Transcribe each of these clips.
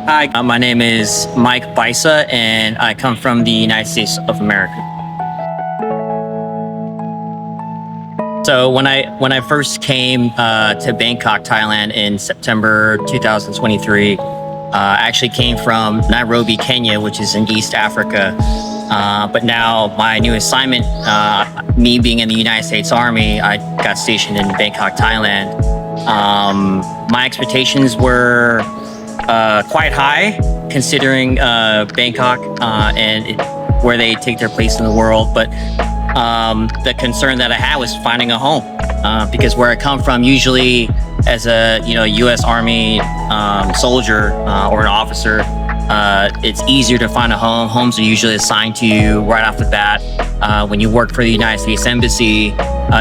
Hi, my name is Baisa, and I come from the United States of America. So when I first came to Bangkok, Thailand in September 2023, I actually came from Nairobi, Kenya, which is in East Africa. But now my new assignment, me being in the United States Army, I got stationed in Bangkok, Thailand. My expectations were quite high, considering Bangkok and where they take their place in the world. But the concern that I had was finding a home, because where I come from, usually as a U.S. Army soldier or an officer, it's easier to find a home. Homes are usually assigned to you right off the bat. When you work for the United States Embassy,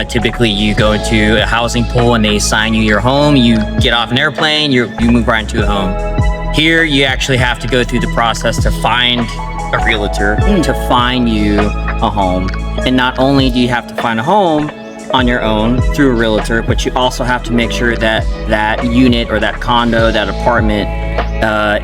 typically you go into a housing pool and they assign you your home. You get off an airplane, you move right into a home. Here, you actually have to go through the process to find a realtor, to find you a home. And not only do you have to find a home on your own through a realtor, but you also have to make sure that that unit or that condo, that apartment,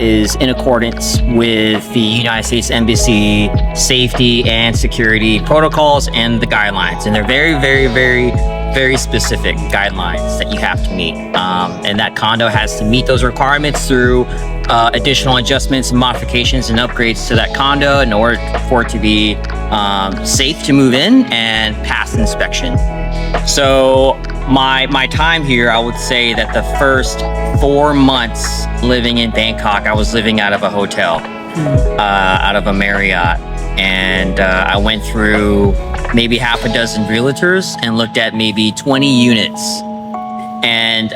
is in accordance with the United States Embassy safety and security protocols and the guidelines. And they're very specific guidelines that you have to meet. And that condo has to meet those requirements through additional adjustments and modifications and upgrades to that condo in order for it to be safe to move in and pass inspection. So my time here, I would say that the first 4 months living in Bangkok, I was living out of a hotel, out of a Marriott. And I went through maybe half a dozen realtors and looked at maybe 20 units. And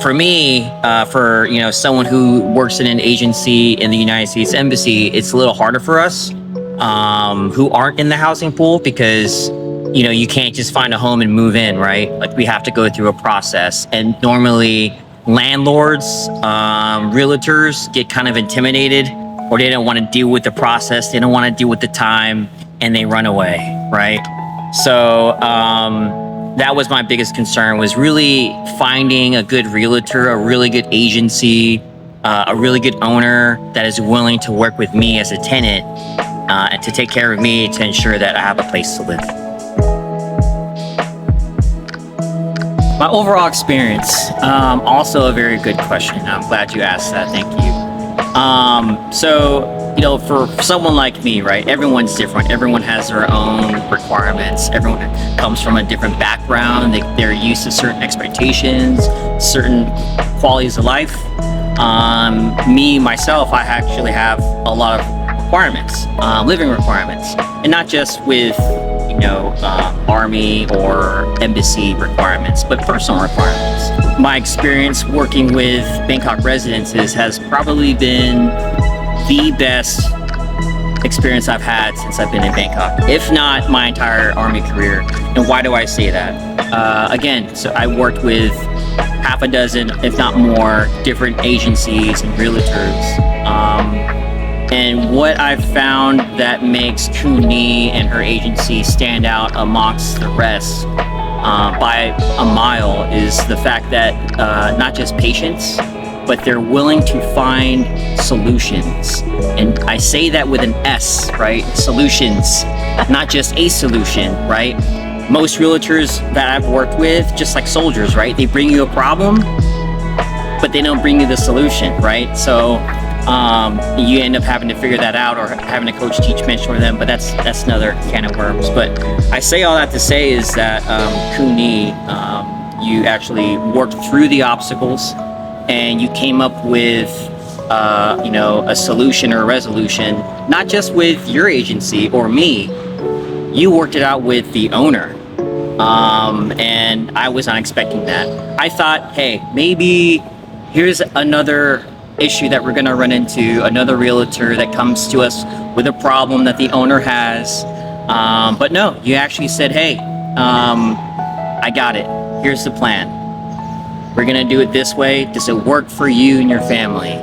for me, for someone who works in an agency in the United States Embassy, it's a little harder for us who aren't in the housing pool, because you can't just find a home and move in, right? Like, we have to go through a process. And normally landlords, realtors get kind of intimidated, or they don't want to deal with the process. They don't want to deal with the time, and they run away, right? So that was my biggest concern, was really finding a good realtor, a really good agency, a really good owner that is willing to work with me as a tenant and to take care of me, to ensure that I have a place to live. My overall experience, also a very good question. I'm glad you asked that. Thank you. So, for someone like me, right, everyone's different. Everyone has their own requirements. Everyone comes from a different background. They're used to certain expectations, certain qualities of life. Myself, I actually have a lot of requirements, living requirements, and not just with Army or embassy requirements, but personal requirements. My experience working with Bangkok Residences has probably been the best experience I've had since I've been in Bangkok, if not my entire Army career. And why do I say that? Again, so I worked with half a dozen, if not more, different agencies and realtors. And what I've found that makes 𝗕𝗄 and her agency stand out amongst the rest by a mile is the fact that not just patience, but they're willing to find solutions. And I say that with an S, right? Solutions, not just a solution, right? Most realtors that I've worked with, just like soldiers, right? They bring you a problem, but they don't bring you the solution, right? So you end up having to figure that out, or having a coach, teach, mentor them, but that's another can of worms. But I say all that to say is that 𝗕𝗄, you actually worked through the obstacles and you came up with a solution or a resolution, not just with your agency or me. You worked it out with the owner, and I was not expecting that. I thought, hey, maybe here's another issue that we're going to run into, another realtor that comes to us with a problem that the owner has. But no, you actually said, hey, I got it. Here's the plan. We're going to do it this way. Does it work for you and your family?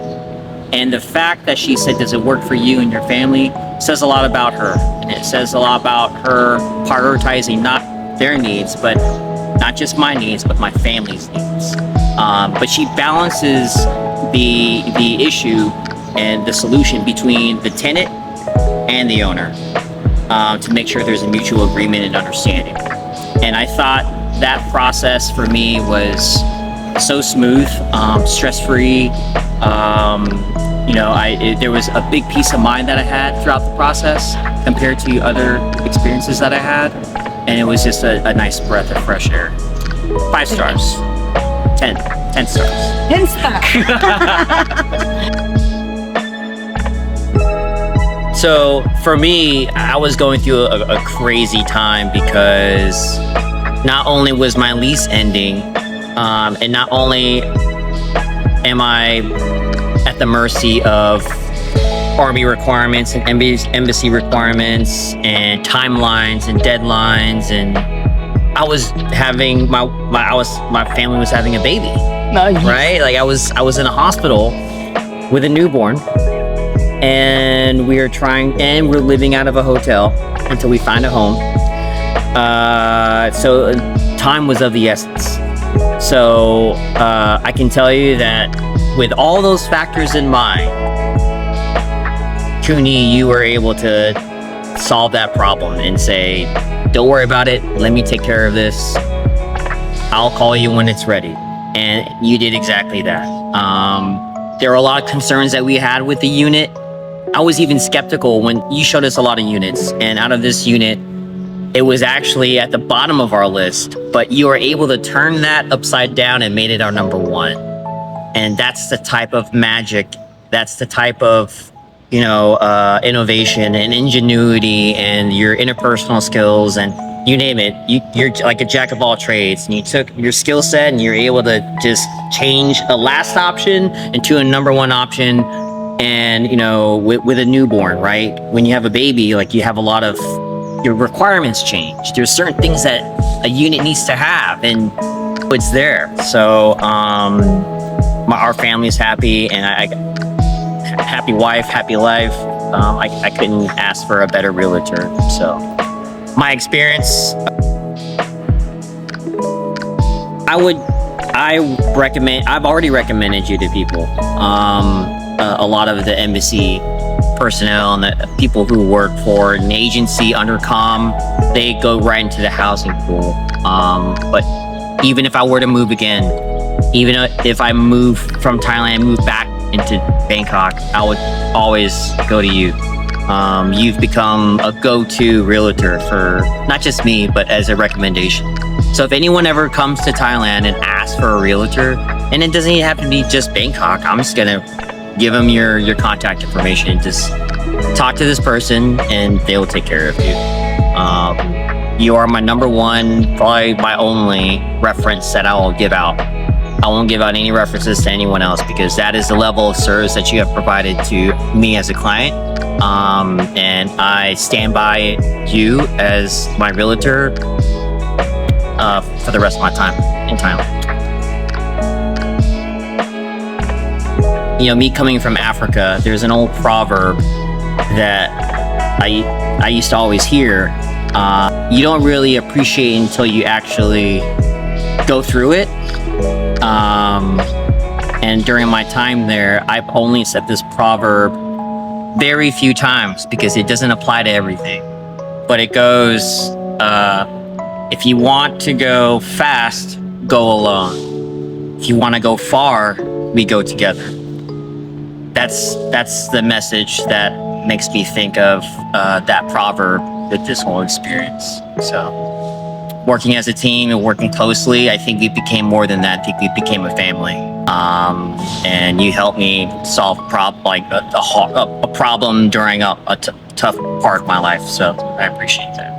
And the fact that she said, does it work for you and your family, says a lot about her. And it says a lot about her prioritizing not their needs, but not just my needs, but my family's needs. But she balances the issue and the solution between the tenant and the owner, to make sure there's a mutual agreement and understanding. And I thought that process for me was so smooth, stress-free. There was a big peace of mind that I had throughout the process compared to other experiences that I had. And it was just a nice breath of fresh air. 5 stars. 10 stars. 10 stars. So for me, I was going through a crazy time because not only was my lease ending, and not only am I at the mercy of Army requirements and embassy requirements and timelines and deadlines, and I was having my family was having a baby, right? Like I was in a hospital with a newborn, and we're living out of a hotel until we find a home. So time was of the essence. So I can tell you that with all those factors in mind, 𝗕𝗘, you were able to solve that problem and say, don't worry about it, let me take care of this. I'll call you when it's ready. And you did exactly that. There were a lot of concerns that we had with the unit. I was even skeptical when you showed us a lot of units, and out of this unit, it was actually at the bottom of our list, but you were able to turn that upside down and made it our #1. And that's the type of magic, that's the type of, innovation and ingenuity and your interpersonal skills and you name it. You're like a jack of all trades, and you took your skill set and you're able to just change a last option into a #1 option. And, with a newborn, right? When you have a baby, like you have a lot of your requirements change. There's certain things that a unit needs to have, and it's there. So our family's happy, and happy wife, happy life. I couldn't ask for a better realtor. So my experience, I've already recommended you to people. A lot of the embassy personnel and the people who work for an agency under comm, they go right into the housing pool. But even if I were to move again, even if I move from Thailand, move back into Bangkok, I would always go to you. You've become a go-to realtor for not just me, but as a recommendation. So if anyone ever comes to Thailand and asks for a realtor, and it doesn't even have to be just Bangkok, I'm just gonna give them your contact information. Just talk to this person and they will take care of you. You are my #1, probably my only reference that I will give out. I won't give out any references to anyone else because that is the level of service that you have provided to me as a client. And I stand by you as my realtor for the rest of my time in Thailand. Me coming from Africa, there's an old proverb that I used to always hear. You don't really appreciate until you actually go through it. And during my time there, I've only said this proverb very few times because it doesn't apply to everything. But it goes, if you want to go fast, go alone. If you want to go far, we go together. That's the message that makes me think of that proverb with this whole experience. So working as a team and working closely, I think we became more than that. I think we became a family. And you helped me solve a problem during a tough part of my life. So I appreciate that.